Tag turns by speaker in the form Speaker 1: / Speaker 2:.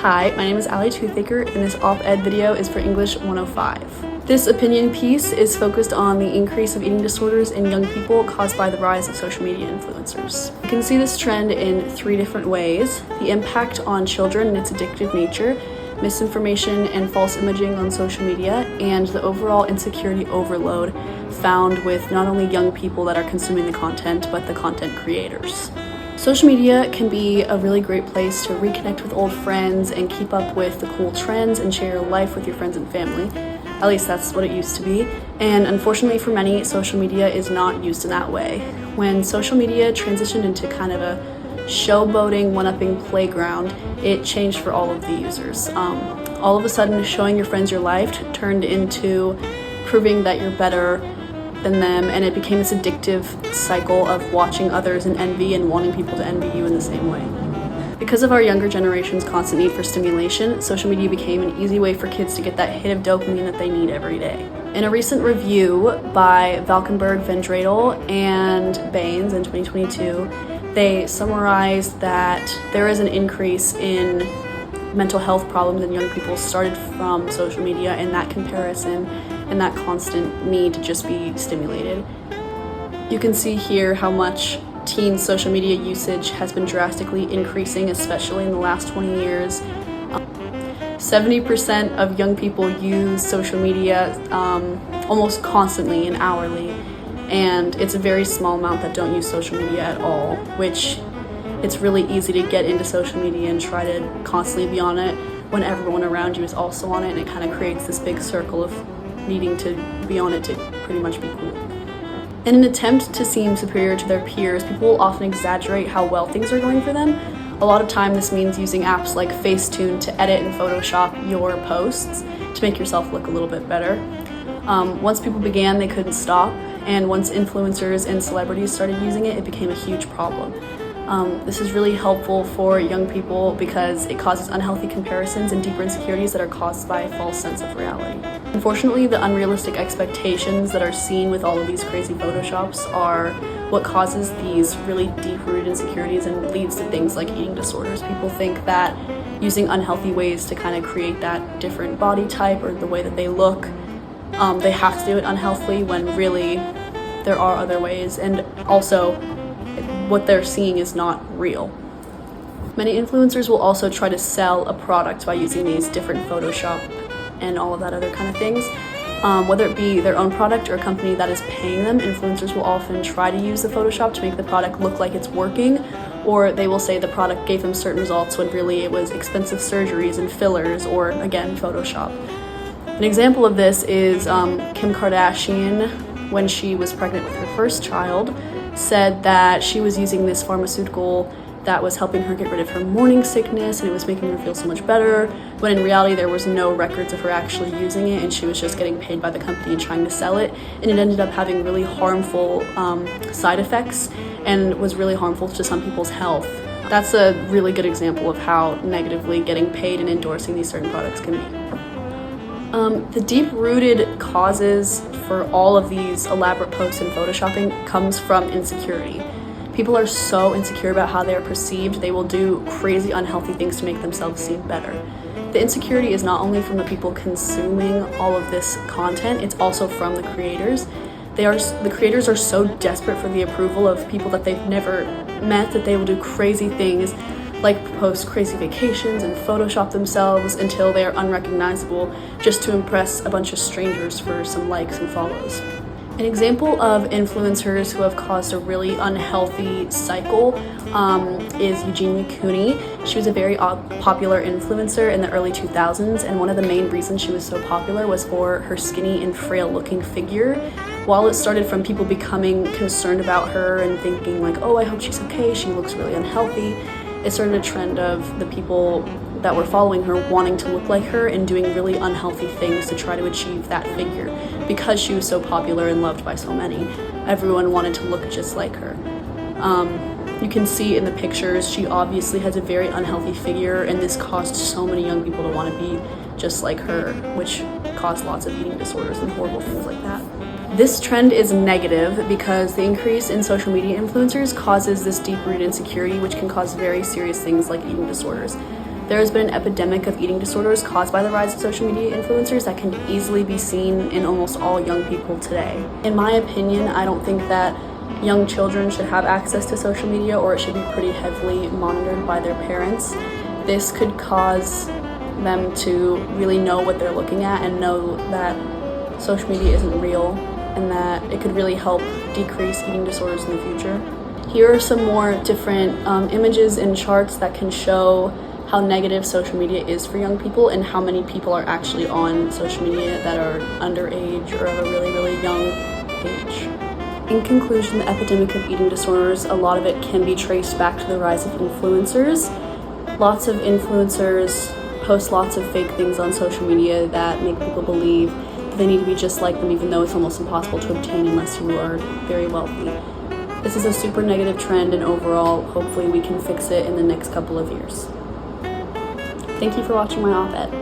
Speaker 1: Hi, my name is Allie Toothaker, and this op-ed video is for English 105. This opinion piece is focused on the increase of eating disorders in young people caused by the rise of social media influencers. You can see this trend in 3 different ways: the impact on children and its addictive nature, misinformation and false imaging on social media, and the overall insecurity overload found with not only young people that are consuming the content, but the content creators. Social media can be a really great place to reconnect with old friends and keep up with the cool trends and share your life with your friends and family. At least that's what it used to be. And unfortunately for many, social media is not used in that way. When social media transitioned into kind of a showboating, one-upping playground, it changed for all of the users. All of a sudden, showing your friends your life turned into proving that you're better than them, and it became this addictive cycle of watching others in envy and wanting people to envy you in the same way. Because of our younger generation's constant need for stimulation, social media became an easy way for kids to get that hit of dopamine that they need every day. In a recent review by Valkenburg, Van Dreidel, and Baines in 2022, they summarized that there is an increase in mental health problems in young people started from social media, and that comparison and that constant need to just be stimulated. You can see here how much teen social media usage has been drastically increasing, especially in the last 20 years. 70% of young people use social media almost constantly and hourly, and it's a very small amount that don't use social media at all, which it's really easy to get into social media and try to constantly be on it when everyone around you is also on it, and it kind of creates this big circle of needing to be on it to pretty much be cool. In an attempt to seem superior to their peers, people will often exaggerate how well things are going for them. A lot of time this means using apps like Facetune to edit and Photoshop your posts to make yourself look a little bit better. Once people began, they couldn't stop, and once influencers and celebrities started using it, it became a huge problem. This is really helpful for young people because it causes unhealthy comparisons and deeper insecurities that are caused by a false sense of reality. Unfortunately, the unrealistic expectations that are seen with all of these crazy photoshops are what causes these really deep-rooted insecurities and leads to things like eating disorders. People think that using unhealthy ways to kind of create that different body type or the way that they look, they have to do it unhealthily, when really there are other ways, and also what they're seeing is not real. Many influencers will also try to sell a product by using these different Photoshop and all of that other kind of things. Whether it be their own product or a company that is paying them, influencers will often try to use the Photoshop to make the product look like it's working, or they will say the product gave them certain results when really it was expensive surgeries and fillers, or again, Photoshop. An example of this is Kim Kardashian, when she was pregnant with her first child, said that she was using this pharmaceutical that was helping her get rid of her morning sickness, and it was making her feel so much better, when in reality there was no records of her actually using it, and she was just getting paid by the company and trying to sell it, and it ended up having really harmful side effects and was really harmful to some people's health. That's a really good example of how negatively getting paid and endorsing these certain products can be. The deep-rooted causes for all of these elaborate posts and photoshopping comes from insecurity. People are so insecure about how they are perceived, they will do crazy unhealthy things to make themselves seem better. The insecurity is not only from the people consuming all of this content, it's also from the creators. The creators are so desperate for the approval of people that they've never met that they will do crazy things like post crazy vacations and Photoshop themselves until they are unrecognizable just to impress a bunch of strangers for some likes and follows. An example of influencers who have caused a really unhealthy cycle is Eugenia Cooney. She was a very popular influencer in the early 2000s, and one of the main reasons she was so popular was for her skinny and frail looking figure. While it started from people becoming concerned about her and thinking like, oh, I hope she's okay, she looks really unhealthy, it started a trend of the people that were following her wanting to look like her and doing really unhealthy things to try to achieve that figure. Because she was so popular and loved by so many, everyone wanted to look just like her. You can see in the pictures, she obviously has a very unhealthy figure, and this caused so many young people to want to be just like her, which caused lots of eating disorders and horrible things like that. This trend is negative because the increase in social media influencers causes this deep-rooted insecurity, which can cause very serious things like eating disorders. There has been an epidemic of eating disorders caused by the rise of social media influencers that can easily be seen in almost all young people today. In my opinion, I don't think that young children should have access to social media, or it should be pretty heavily monitored by their parents. This could cause them to really know what they're looking at and know that social media isn't real, and that it could really help decrease eating disorders in the future. Here are some more different images and charts that can show how negative social media is for young people and how many people are actually on social media that are underage or of a really, really young age. In conclusion, the epidemic of eating disorders, a lot of it can be traced back to the rise of influencers. Lots of influencers post lots of fake things on social media that make people believe that they need to be just like them, even though it's almost impossible to obtain unless you are very wealthy. This is a super negative trend, and overall, hopefully we can fix it in the next couple of years. Thank you for watching my op-ed.